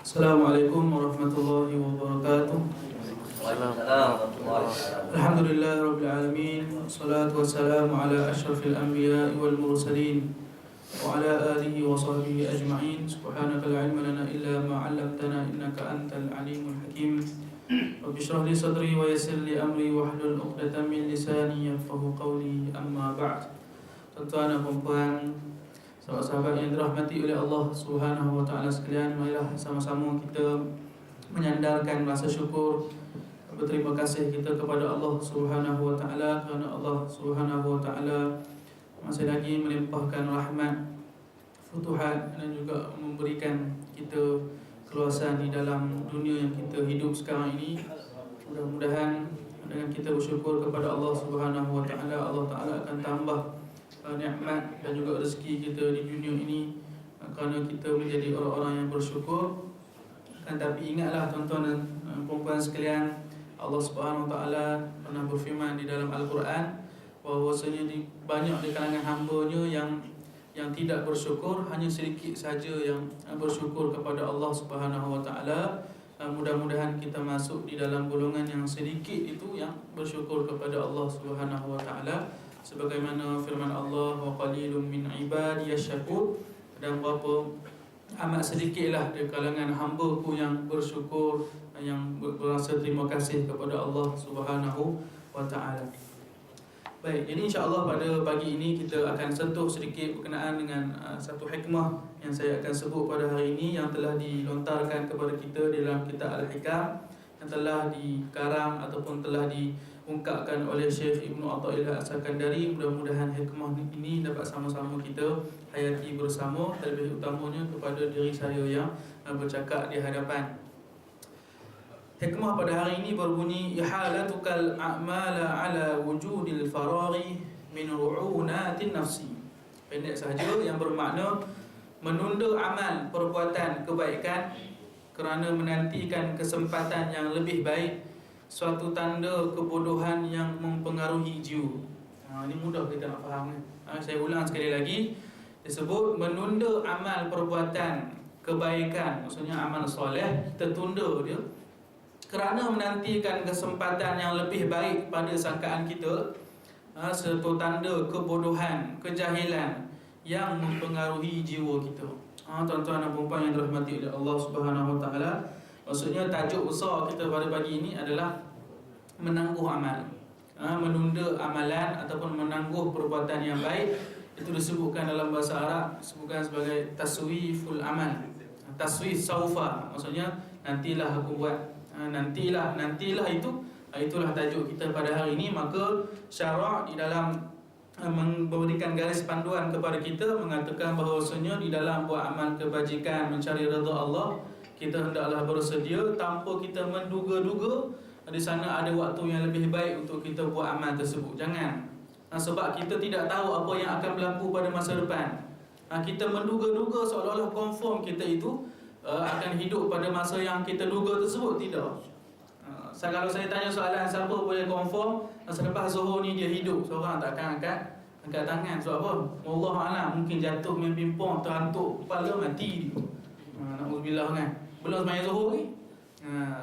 Assalamualaikum warahmatullahi wabarakatuh. Alhamdulillah rabbil alamin. Wassalatu wassalamu ala asyrafil anbiya'i wal mursalin wa ala alihi wa sahbihi ajma'in. Subhanaka la ilma lana illa ma 'allamtana innaka antal alimul hakim. Rabbi shrah li sadri wa yassir li amri wahlul 'uqdatam min lisani yafqahu qawli. Amma ba'd. Tuan-tuan dan puan-puan, sahabat-sahabat yang dirahmati oleh Allah Subhanahu wa taala sekalian, marilah sama-sama kita menyandarkan rasa syukur, berterima kasih kita kepada Allah Subhanahu wa taala kerana Allah Subhanahu wa taala masih lagi melimpahkan rahmat, futuhat dan juga memberikan kita keluasan di dalam dunia yang kita hidup sekarang ini. Mudah-mudahan dengan kita bersyukur kepada Allah Subhanahu wa taala, Allah taala akan tambah nikmat dan juga rezeki kita di dunia ini kerana kita menjadi orang-orang yang bersyukur. Tapi ingatlah tuan-tuan dan puan-puan sekalian, Allah Subhanahu wa taala pernah berfirman di dalam Al-Quran bahawasanya banyak di kalangan hamba-Nya yang tidak bersyukur, hanya sedikit saja yang bersyukur kepada Allah Subhanahu wa taala. Mudah-mudahan kita masuk di dalam golongan yang sedikit itu yang bersyukur kepada Allah Subhanahu wa taala, sebagaimana firman Allah, wa qalilun min ibadiyasy syakur, dan berapa amat sedikitlah di kalangan hamba-Ku yang bersyukur, yang berasa terima kasih kepada Allah Subhanahu wa taala. Baik, jadi insya-Allah pada pagi ini kita akan sentuh sedikit berkenaan dengan satu hikmah yang saya akan sebut pada hari ini, yang telah dilontarkan kepada kita dalam kitab Al-Hikam, yang telah dikarang ataupun telah diungkapkan oleh Syekh Ibnu Athaillah As-Sakandari. Mudah-mudahan hikmah ini dapat sama-sama kita hayati bersama, terlebih utamanya kepada diri saya yang bercakap di hadapan. Hikmah pada hari ini berbunyi, ihalatukal a'mala ala wujudil faraghi min ru'unatin nafsi. Pendek sahaja, yang bermakna menunda amal perbuatan kebaikan kerana menantikan kesempatan yang lebih baik, suatu tanda kebodohan yang mempengaruhi jiwa. Ini mudah kita nak faham kan? Saya ulang sekali lagi, disebut menunda amal perbuatan kebaikan, maksudnya amal soleh tertunda dia kerana menantikan kesempatan yang lebih baik pada sangkaan kita, serta tanda kebodohan, kejahilan yang mempengaruhi jiwa kita. Tuan-tuan dan puan-puan yang dirahmati oleh Allah Subhanahu wa taala, maksudnya tajuk besar kita pada pagi ini adalah menangguh amal, menunda amalan ataupun menangguh perbuatan yang baik. Itu disebutkan dalam bahasa Arab, disebutkan sebagai taswiful amal. Taswif saufa, maksudnya nantilah aku buat, nantilah itulah tajuk kita pada hari ini. Maka syarak di dalam memberikan garis panduan kepada kita mengatakan bahawasanya di dalam buat amal kebajikan, mencari redha Allah, kita hendaklah bersedia tanpa kita menduga-duga di sana ada waktu yang lebih baik untuk kita buat amal tersebut. Jangan, sebab kita tidak tahu apa yang akan berlaku pada masa depan. Kita menduga-duga seolah-olah confirm kita itu akan hidup pada masa yang kita duga tersebut. Tidak. Kalau saya tanya soalan, siapa boleh confirm selepas Zuhur ni dia hidup? Seorang takkan angkat tangan. Sebab apa? Allah alam, mungkin jatuh main pingpong, terantuk kepala, mati dia. Na'udzubillah kan. Belum sembahyang Zuhur ni,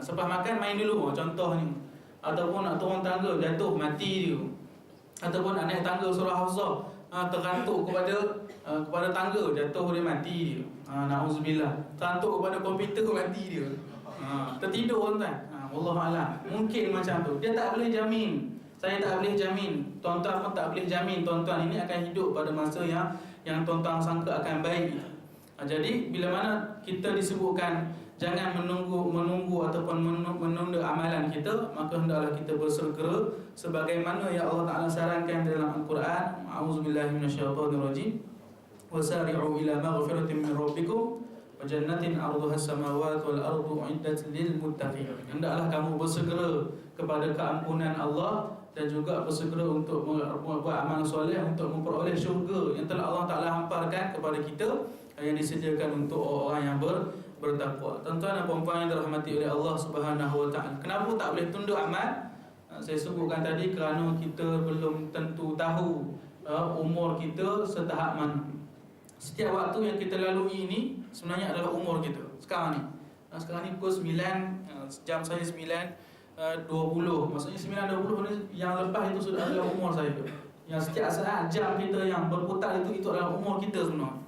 selepas makan main dulu, contoh ni. Ataupun nak turun tangga, jatuh, mati dia. Ataupun nak naik tangga surah Hafsah, terantuk kepada tangga, jatuh dia, mati dia. Na'udzubillah. Terantuk kepada komputer, mati dia. Tertidur tuan. Allah alam, mungkin macam tu. Dia tak boleh jamin, saya tak boleh jamin, tuan-tuan pun tak boleh jamin tuan-tuan ini akan hidup pada masa yang tuan-tuan sangka akan baik. Jadi bila mana kita disebutkan jangan menunggu ataupun menunda amalan kita, maka hendaklah kita bersegera sebagaimana yang Allah Taala sarankan dalam Al-Quran. A'udzubillahi minasyaitonirrajim. Wasari'u ila maghfiratin min rabbikum wa jannatin 'arduha as-samawati wal ardu 'iddat lil muttaqin. Hendaklah kamu bersegera kepada keampunan Allah dan juga bersegera untuk buat amal soleh untuk memperoleh syurga yang telah Allah Taala hamparkan kepada kita, yang disediakan untuk orang yang bertakwa. Tuan-tuan dan puan-puan yang dirahmati oleh Allah Subhanahu wa taala, kenapa tak boleh tunda amal? Saya sebutkan tadi kerana kita belum tentu tahu umur kita setahap mana. Setiap waktu yang kita lalui ini sebenarnya adalah umur kita sekarang ni. Sekarang ni pukul 9, jam saya 9.20. Maksudnya 9.20 ni yang lepas itu sudah adalah umur saya. Yang setiap saat jam kita yang berputar itu adalah umur kita sebenarnya.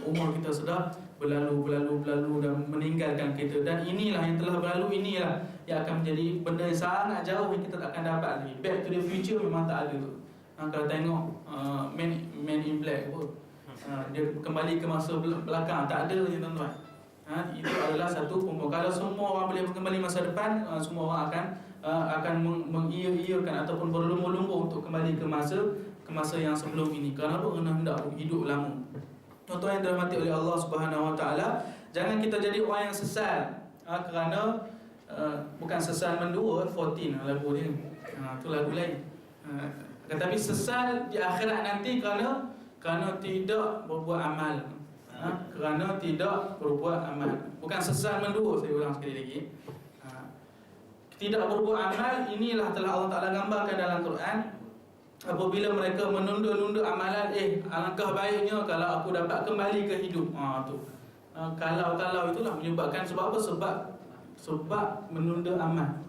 Umur kita sudah berlalu dan meninggalkan kita. Dan inilah yang telah berlalu, inilah yang akan menjadi benda yang sangat jauh yang kita tak akan dapat lagi. Back to the future memang tak ada. Kalau tengok Man in Black pun, dia kembali ke masa belakang, tak ada je tuan-tuan. Itu adalah satu pembuat. Kalau semua orang boleh kembali masa depan, semua orang akan mengiyakan ataupun berlumba-lumba untuk kembali ke masa yang sebelum ini. Kenapa? Kerana hendak hidup lama. Tuan-tuan yang dirahmati oleh Allah Subhanahu Wa Taala, jangan kita jadi orang yang sesal kerana bukan sesal mendua 14 lagu dia. Itu lagu lain. Tetapi sesal di akhirat nanti kerana tidak berbuat amal. Kerana tidak berbuat amal. Bukan sesal mendua, saya ulang sekali lagi. Tidak berbuat amal, inilah telah Allah Ta'ala gambarkan dalam Quran. Apabila mereka menunda-nunda amalan, alangkah baiknya kalau aku dapat kembali ke hidup. Kalau itulah menyebabkan sebab apa? Sebab menunda amal.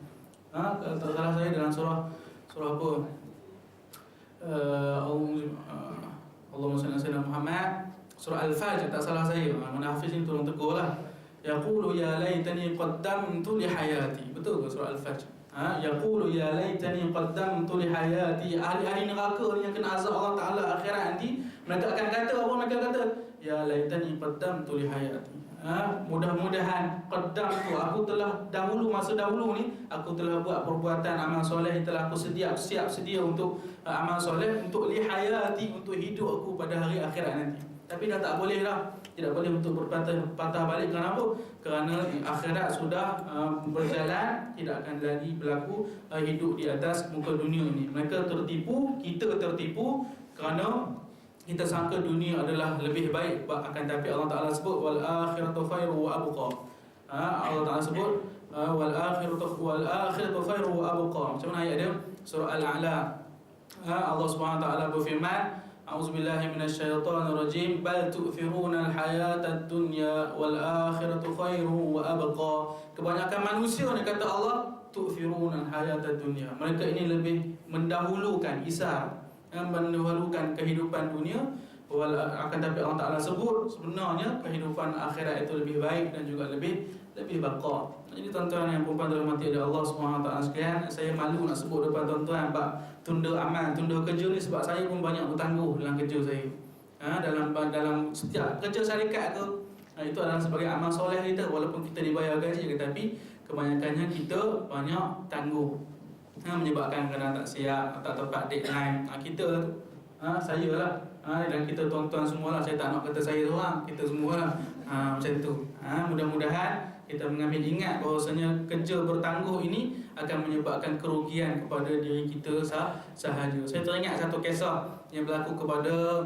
Tak salah saya dalam surah apa? Allahumma salli ala sayyidina Muhammad, surah Al-Fajr, tak salah saya. Mana hafiz ni tolong tegur lah. Yaqulu ya laitani qaddamtu li hayati. Betul ke surah Al-Fajr? Yaqulu ya laitani qaddamtu li hayati. Ahli neraka ni yang kena azab Allah Taala akhirat nanti, mereka akan kata apa? Mereka kata ya laitani qaddamtu li hayati. Mudah-mudahan qaddamtu, aku telah dahulu, masa dahulu ni aku telah buat perbuatan amal soleh, telah aku siap sedia untuk amal soleh, untuk li hayati, untuk hidup aku pada hari akhirat nanti. Tapi dah tak boleh dah. Tidak boleh untuk patah balik. Kenapa? Kerana akhirat sudah berjalan, tidak akan lagi berlaku hidup di atas muka dunia ini. Mereka tertipu, kita tertipu kerana kita sangka dunia adalah lebih baik. Akan tapi Allah Ta'ala sebut wal akhiratu khairu wa abqa. Allah Ta'ala sebut wal akhiratu khairu wa abqa. Macam mana ayat dia? Surah Al-A'la. Allah Subhanahu Wa Ta'ala berfirman, A'udzubillahi minasyaitonir rajim, bal tu'thiruna al-hayatad dunya wal akhiratu khairu wa abqa. Kebanyakan manusia ni kata Allah, tu'thiruna al-hayatad dunya. Mereka ini lebih mendahulukan mendahulukan kehidupan dunia. Akan tapi Allah Ta'ala sebut sebenarnya kehidupan akhirat itu lebih baik dan juga lebih baqa. Jadi tuan-tuan yang perempuan dirahmati oleh Allah SWT sekalian, saya malu nak sebut depan tuan-tuan bab tunda amal, tunda kerja ni, sebab saya pun banyak bertangguh dalam kerja saya. Dalam setiap kerja syarikat ke, itu adalah sebagai amal soleh kita, walaupun kita dibayar gaji, tetapi kebanyakannya kita banyak tangguh. Menyebabkan kadang tak siap, tak tepat deadline. Kita tu, saya lah, dan kita tuan-tuan semualah. Saya tak nak kata saya seorang, kita semualah macam tu. Mudah-mudahan kita mengambil ingat bahawasanya kerja bertangguh ini akan menyebabkan kerugian kepada diri kita sahaja. Saya teringat satu kisah yang berlaku kepada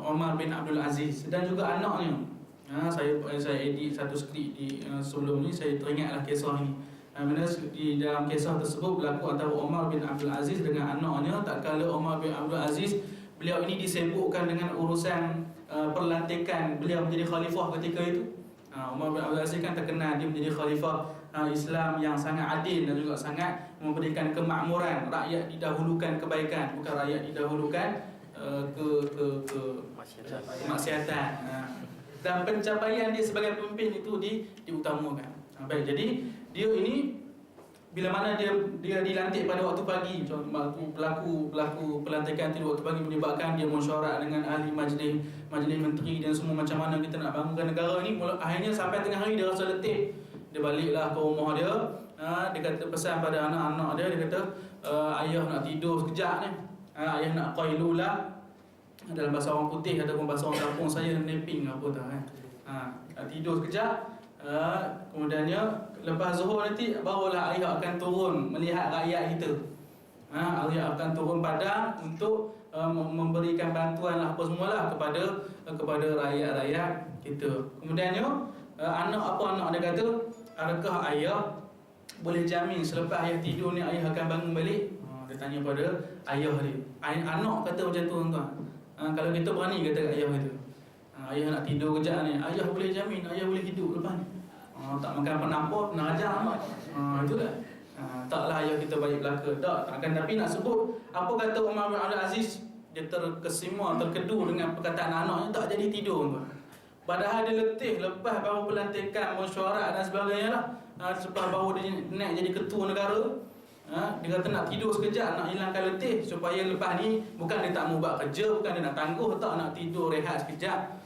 Omar bin Abdul Aziz dan juga anaknya. Saya edit satu skrip di sebelum ni, saya teringatlah kisah ini. Di dalam kisah tersebut berlaku antara Omar bin Abdul Aziz dengan anaknya. Tak kala Omar bin Abdul Aziz, beliau ini disibukkan dengan urusan perlantikan beliau menjadi khalifah ketika itu. Umar bin Abdul Aziz kan terkenal dia menjadi khalifah Islam yang sangat adil dan juga sangat memberikan kemakmuran. Rakyat didahulukan kebaikan, bukan rakyat didahulukan kemaksiatan. Dan pencapaian dia sebagai pemimpin itu diutamakan. Baik, jadi dia ini bila mana dia dilantik pada waktu pagi, berlaku pelantikan itu waktu pagi, menyebabkan dia mesyuarat dengan ahli majlis menteri dan semua macam mana kita nak bangunkan negara ni. Akhirnya sampai tengah hari dia rasa letih. Dia baliklah ke rumah dia. Dia kata pesan pada anak-anak dia kata, ayah nak tidur sekejap ni. Ayah nak qailulah. Dalam bahasa orang putih ataupun bahasa orang kampung saya napping apa tak kan. Nak tidur sekejap. Kemudiannya lepas zuhur nanti barulah ayah akan turun melihat rakyat kita. Ayah akan turun padang untuk memberikan bantuan lah apa semualah kepada rakyat-rakyat kita. Kemudiannya anak dia kata, adakah ayah boleh jamin selepas ayah tidur ni ayah akan bangun balik? Dia tanya pada ayah dia. Anak kata macam tu tuan-tuan. Kalau kita berani kata kat ayah kita. Ayah nak tidur kejap ni, ayah boleh jamin, ayah boleh hidup lepas ni. Tak makan penampor, nak ajar amat. Itulah. Taklah ayah kita baik belaka. Tak, takkan. Tapi nak sebut, apa kata Umar bin Abdul Aziz, dia terkesima, terkedu dengan perkataan anaknya, tak jadi tidur. Padahal dia letih, lepas baru pelantikan, mesyuarat dan sebagainya lah. Sebab baru dia naik jadi ketua negara. Dia kata nak tidur sekejap, nak hilangkan letih, supaya lepas ni bukan dia tak mau buat kerja, bukan dia nak tangguh, tak, nak tidur rehat sekejap.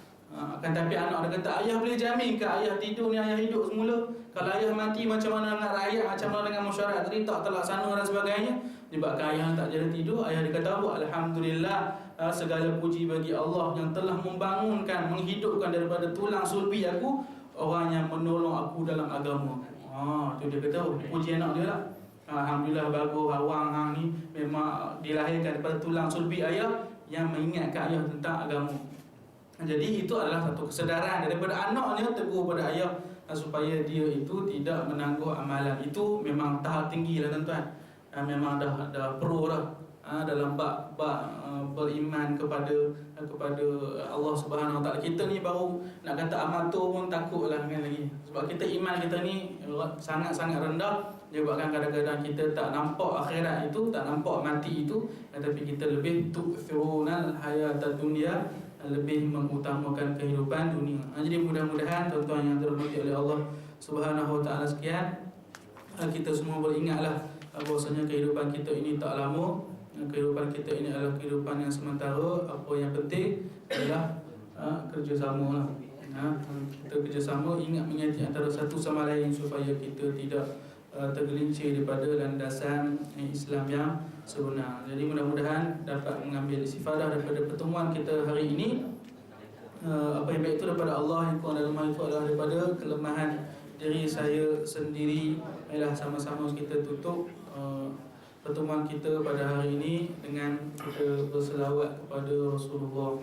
Kan tapi anak dia kata, ayah boleh jamin ke ayah tidur ni ayah hidup semula? Kalau ayah mati macam mana dengan rakyat, macam mana dengan masyarakat tadi, tak terlaksana dan sebagainya. Sebabkan ayah tak jadi tidur, ayah dia kata apa? Alhamdulillah, segala puji bagi Allah yang telah membangunkan, menghidupkan daripada tulang sulbi aku orang yang menolong aku dalam agama. Tu dia kata, puji anak dia lah. Alhamdulillah, bagus awang hang ni memang dilahirkan daripada tulang sulbi ayah yang mengingatkan ayah tentang agama. Jadi itu adalah satu kesedaran daripada anaknya, tegur pada ayah supaya dia itu tidak menangguh amalan. Itu memang tahap tinggi lah tuan-tuan. Memang dah pro lah dalam bab beriman kepada Allah Subhanahu Wa Taala. Kita ni baru nak kata amatur pun takut lah kan lagi. Sebab kita iman kita ni sangat-sangat rendah. Sebabkan kadang-kadang kita tak nampak akhirat itu, tak nampak mati itu, tetapi kita lebih tu'thirunal hayatad dunya, lebih mengutamakan kehidupan dunia. Jadi mudah-mudahan tuan-tuan yang dirahmati oleh Allah Subhanahu Wa Taala sekian, kita semua beringatlah bahwasanya kehidupan kita ini tak lama. Kehidupan kita ini adalah kehidupan yang sementara. Apa yang penting adalah kerjasama lah. Kita kerjasama, ingat mengingati antara satu sama lain supaya kita tidak tergelincir daripada landasan Islam yang sebenar. Jadi mudah-mudahan dapat mengambil istifadah daripada pertemuan kita hari ini. Apa yang baik itu daripada Allah, yang kurang dan lemah itu adalah daripada kelemahan diri saya sendiri. Baiklah, sama-sama kita tutup pertemuan kita pada hari ini dengan kita berselawat kepada Rasulullah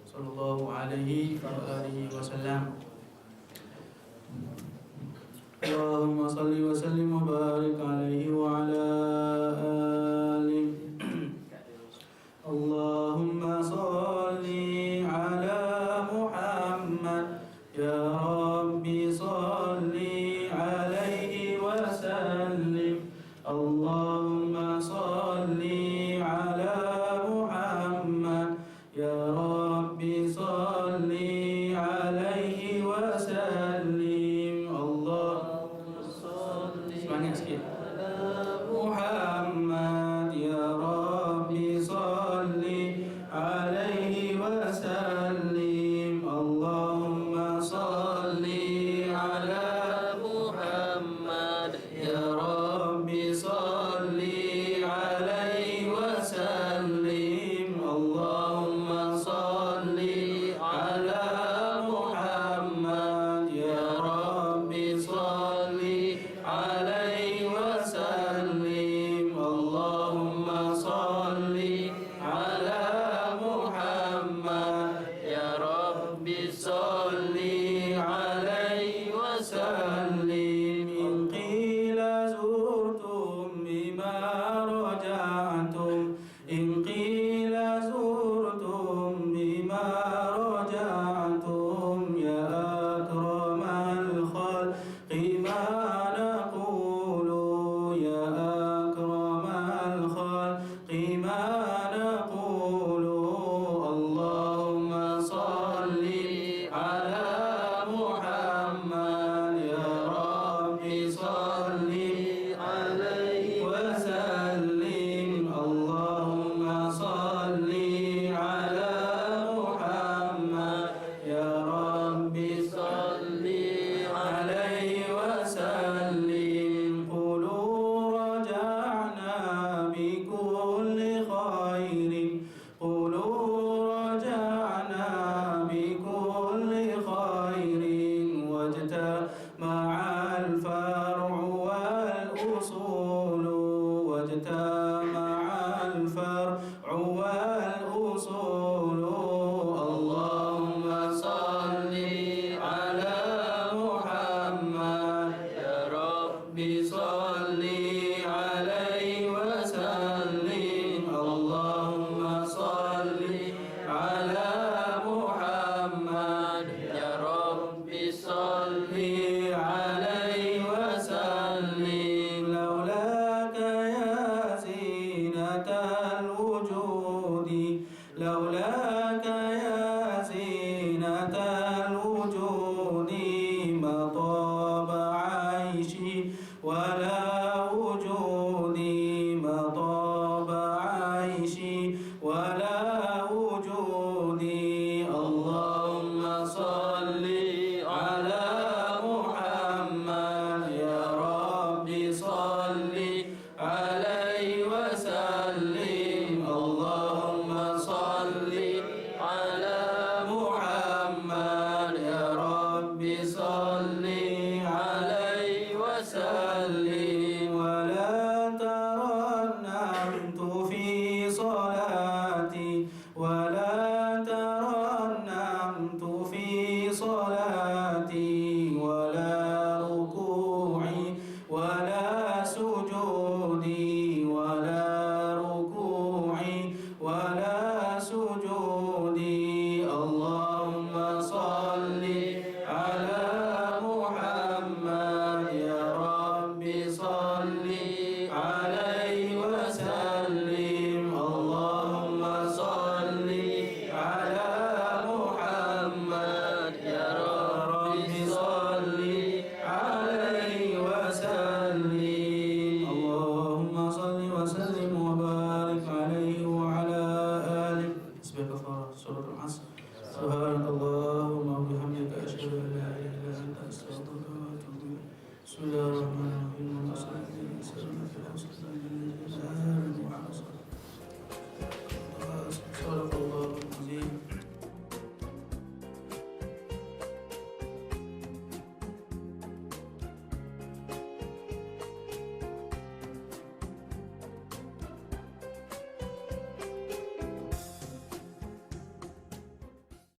sallallahu alaihi wasallam. Allahumma salli wa sallim wa barik alaihi wa ala alihi. Allahumma salli ala Muhammad ya Rabbi, salli alaihi wa sallim. Allahumma salli ala Muhammad ya Rabbi, salli alaihi wa sallim. Allahumma salli semangat sikit. Muhammad ya Rabbi, salli alaihi wa sallim. Allahumma salli ala Muhammad ya Rabbi, salli alaihi wa sallim. Allahumma salli ala Muhammad ya Rabbi, salli alaihi wa ولا وجودي مطاب عيشي ولا وجودي. اللهم صل على محمد يا ربي صل عليه وسلم. اللهم صل على محمد يا ربي صل عليه وسلم. ولا ترنمت في صلاتي ولا ترنمت في صلاتي ولا ركوعي ولا سجودي ولا ركوعي ولا سجودي. اللهم صل على محمد يا ربي صل عليه وسلم. اللهم صل على محمد يا ربي صل عليه وسلم. اللهم صل وسلم وبارك عليه وعلى آله. حسبك سورة العصر. سبحانك اللهم وبحمدك أشهد أن لا إله إلا أنت أستغفرك وأتوب إليك. بسم الله الرحمن الرحيم. اللهم صل على سيدنا محمد في الحسن وعلى